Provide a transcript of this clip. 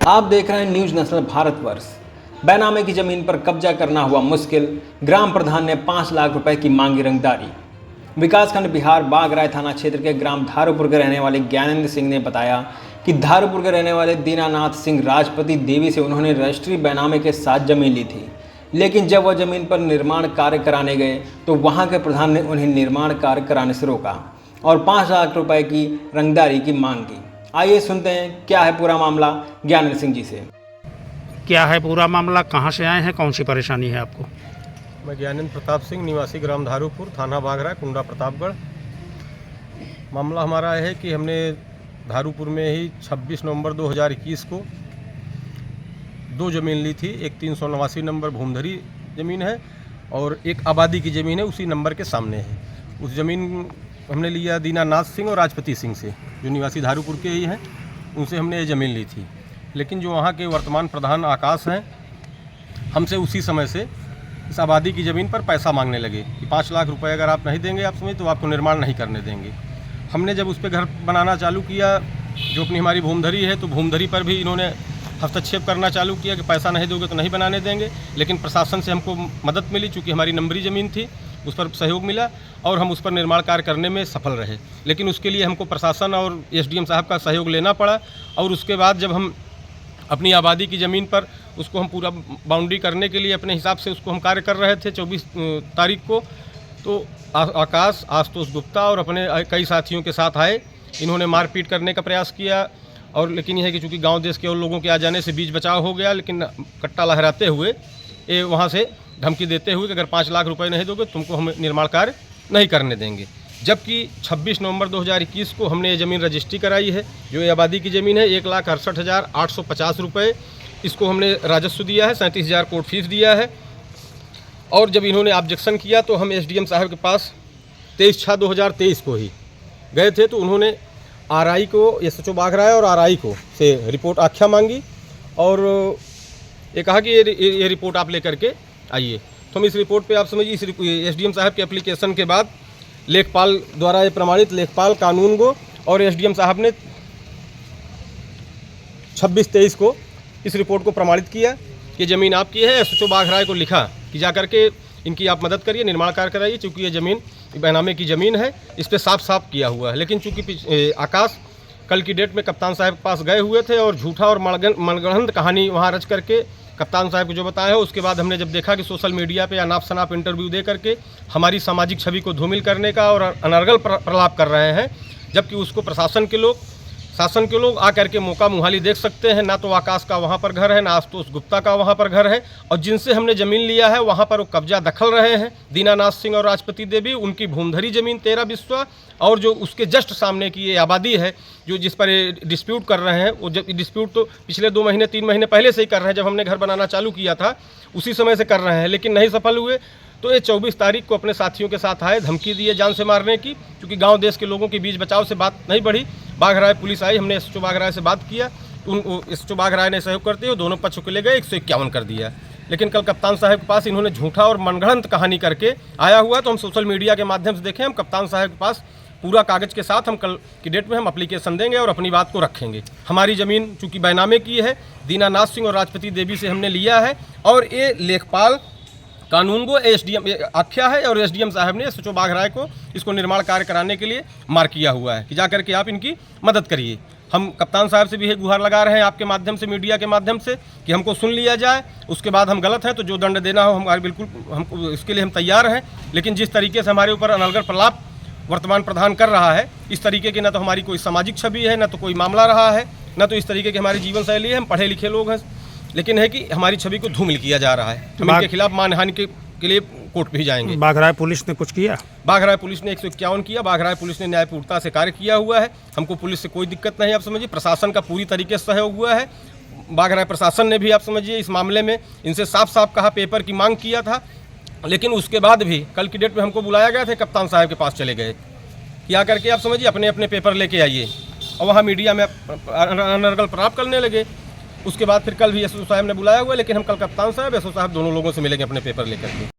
आप देख रहे हैं न्यूज नेशनल भारतवर्ष। बैनामे की जमीन पर कब्जा करना हुआ मुश्किल, ग्राम प्रधान ने 5 लाख रुपए की मांगी रंगदारी। विकासखंड बिहार बागराय थाना क्षेत्र के ग्राम धारूपुर के रहने वाले ज्ञानेंद्र सिंह ने बताया कि धारूपुर के रहने वाले दीनानाथ सिंह राजपति देवी से उन्होंने रजिस्ट्री बैनामे के साथ जमीन ली थी, लेकिन जब वह जमीन पर निर्माण कार्य कराने गए तो वहां के प्रधान ने उन्हें निर्माण कार्य कराने से रोका और 5 लाख रुपए की रंगदारी की मांग की। आइए सुनते हैं क्या है पूरा मामला ज्ञानेंद्र सिंह जी से। क्या है पूरा मामला, कहाँ से आए हैं, कौन सी परेशानी है आपको? मैं ज्ञानेंद्र प्रताप सिंह, निवासी ग्राम धारूपुर, थाना बागराय, कुंडा प्रतापगढ़। मामला हमारा है कि हमने धारूपुर में ही 26 नवंबर 2021 को 2 ज़मीन ली थी। एक 389 नंबर भूमधरी ज़मीन है और एक आबादी की ज़मीन है, उसी नंबर के सामने है। उस ज़मीन हमने लिया दीनानाथ सिंह और राजपति सिंह से, जो निवासी धारूपुर के ही हैं, उनसे हमने ये ज़मीन ली थी। लेकिन जो वहाँ के वर्तमान प्रधान आकाश हैं, हमसे उसी समय से इस आबादी की ज़मीन पर पैसा मांगने लगे कि 5 लाख रुपए अगर आप नहीं देंगे, आप समझ, तो आपको निर्माण नहीं करने देंगे। हमने जब उस पर घर बनाना चालू किया, जो अपनी हमारी भूमधरी है, तो भूमधरी पर भी इन्होंने हस्तक्षेप करना चालू किया कि पैसा नहीं दोगे तो नहीं बनाने देंगे। लेकिन प्रशासन से हमको मदद मिली, चूँकि हमारी नंबरी ज़मीन थी, उस पर सहयोग मिला और हम उस पर निर्माण कार्य करने में सफल रहे। लेकिन उसके लिए हमको प्रशासन और एसडीएम साहब का सहयोग लेना पड़ा। और उसके बाद जब हम अपनी आबादी की ज़मीन पर उसको हम पूरा बाउंड्री करने के लिए अपने हिसाब से उसको हम कार्य कर रहे थे 24 तारीख को, तो आकाश, आशुतोष गुप्ता और अपने कई साथियों के साथ आए। इन्होंने मारपीट करने का प्रयास किया और लेकिन यह है कि चूँकि गांव देश के और लोगों के आ जाने से बीच बचाव हो गया, लेकिन कट्टा लहराते हुए ये वहाँ से धमकी देते हुए कि अगर 5 लाख रुपए नहीं दोगे तुमको हम निर्माण कार्य नहीं करने देंगे। जबकि 26 नवंबर 2021 को हमने ये ज़मीन रजिस्ट्री कराई है, जो ये आबादी की ज़मीन है। 1,68,850 रुपये इसको हमने राजस्व दिया है, 37,000 कोर्ट फीस दिया है। और जब इन्होंने ऑब्जेक्शन किया तो हम एसडीएम साहब के पास 23/6/2023 को ही गए थे। तो उन्होंने आरआई को, एसएचओ बागराय और आरआई को से रिपोर्ट आख्या मांगी और ये कहा कि ये रिपोर्ट आप लेकर के आइए। तो हम इस रिपोर्ट पे आप समझिए, इस एसडीएम साहब के एप्लीकेशन के बाद लेखपाल द्वारा ये प्रमाणित, लेखपाल कानून को और एसडीएम साहब ने 26/23 को इस रिपोर्ट को प्रमाणित किया कि ज़मीन आपकी है। एसएचओ बागराय को लिखा कि जा करके इनकी आप मदद करिए, निर्माण कार्य कराइए, चूँकि ये ज़मीन बैनामे की ज़मीन है। इस पर साफ साफ किया हुआ है। लेकिन चूँकि आकाश कल की डेट में कप्तान साहब के पास गए हुए थे और झूठा और मनगढ़ंत कहानी वहाँ रच करके कप्तान साहब को जो बताया है, उसके बाद हमने जब देखा कि सोशल मीडिया पे अनाप शनाप इंटरव्यू दे करके हमारी सामाजिक छवि को धूमिल करने का और अनर्गल प्रलाप कर रहे हैं, जबकि उसको प्रशासन के लोग, शासन के लोग आ करके मौका मुहाली देख सकते हैं। ना तो आकाश का वहाँ पर घर है, ना आशुतोष गुप्ता का वहाँ पर घर है, और जिनसे हमने ज़मीन लिया है वहाँ पर वो कब्जा दखल रहे हैं। दीनानाथ सिंह और राजपति देवी, उनकी भूमधरी ज़मीन 13 बिस्वा और जो उसके जस्ट सामने की ये आबादी है, जो जिस पर डिस्प्यूट कर रहे हैं, वो डिस्प्यूट तो पिछले 2 महीने 3 महीने पहले से ही कर रहे हैं। जब हमने घर बनाना चालू किया था उसी समय से कर रहे हैं, लेकिन नहीं सफल हुए। तो ये 24 तारीख को अपने साथियों के साथ आए, धमकी दिए जान से मारने की, क्योंकि गांव देश के लोगों के बीच बचाव से बात नहीं बढ़ी। बागराय पुलिस आई, हमने एसएचओ बागराय से बात किया, एसएचओ बागराय ने सहयोग करते हुए दोनों पक्षों को ले गए, 151 कर दिया। लेकिन कल कप्तान साहब के पास इन्होंने झूठा और मनगढ़ंत कहानी करके आया हुआ। तो हम सोशल मीडिया के माध्यम से देखें, हम कप्तान साहब के पास पूरा कागज़ के साथ हम कल की डेट में हम एप्लीकेशन देंगे और अपनी बात को रखेंगे। हमारी ज़मीन चूँकि बैनामे की है, दीनानाथ सिंह और राजपति देवी से हमने लिया है, और ये लेखपाल कानून को एसडीएम आख्या है और एसडीएम साहब ने एसएचओ बागराय को इसको निर्माण कार्य कराने के लिए मार्क किया हुआ है कि जा करके आप इनकी मदद करिए। हम कप्तान साहब से भी एक गुहार लगा रहे हैं आपके माध्यम से, मीडिया के माध्यम से, कि हमको सुन लिया जाए। उसके बाद हम गलत हैं तो जो दंड देना हो हमारे बिल्कुल, हमको इसके लिए हम तैयार हैं। लेकिन जिस तरीके से हमारे ऊपर अनर्गल प्रलाप वर्तमान प्रधान कर रहा है, इस तरीके की न तो हमारी कोई सामाजिक छवि है, न तो कोई मामला रहा है, न तो इस तरीके की हमारी जीवन शैली है। हम पढ़े लिखे लोग हैं, लेकिन है कि हमारी छवि को धूमिल किया जा रहा है। हम इनके खिलाफ मानहानि के लिए कोर्ट भी जाएंगे। बागराय पुलिस ने कुछ किया? बागराय पुलिस ने 151 किया। बागराय पुलिस ने न्यायपूर्णता से कार्य किया हुआ है। हमको पुलिस से कोई दिक्कत नहीं, आप समझिए। प्रशासन का पूरी तरीके से सहयोग हुआ है। बागराय प्रशासन ने भी, आप समझिए, इस मामले में इनसे साफ साफ कहा, पेपर की मांग किया था। लेकिन उसके बाद भी कल की डेट में हमको बुलाया गया था, कप्तान साहब के पास चले गए कि आकर के आप समझिए अपने अपने पेपर लेके आइए, और वहाँ मीडिया में अनर्गल प्रलाप करने लगे। उसके बाद फिर कल भी एसओ साहब ने बुलाया हुआ है, लेकिन हम कल कप्तान साहब, एसओ साहब दोनों लोगों से मिलेंगे अपने पेपर लेकर के।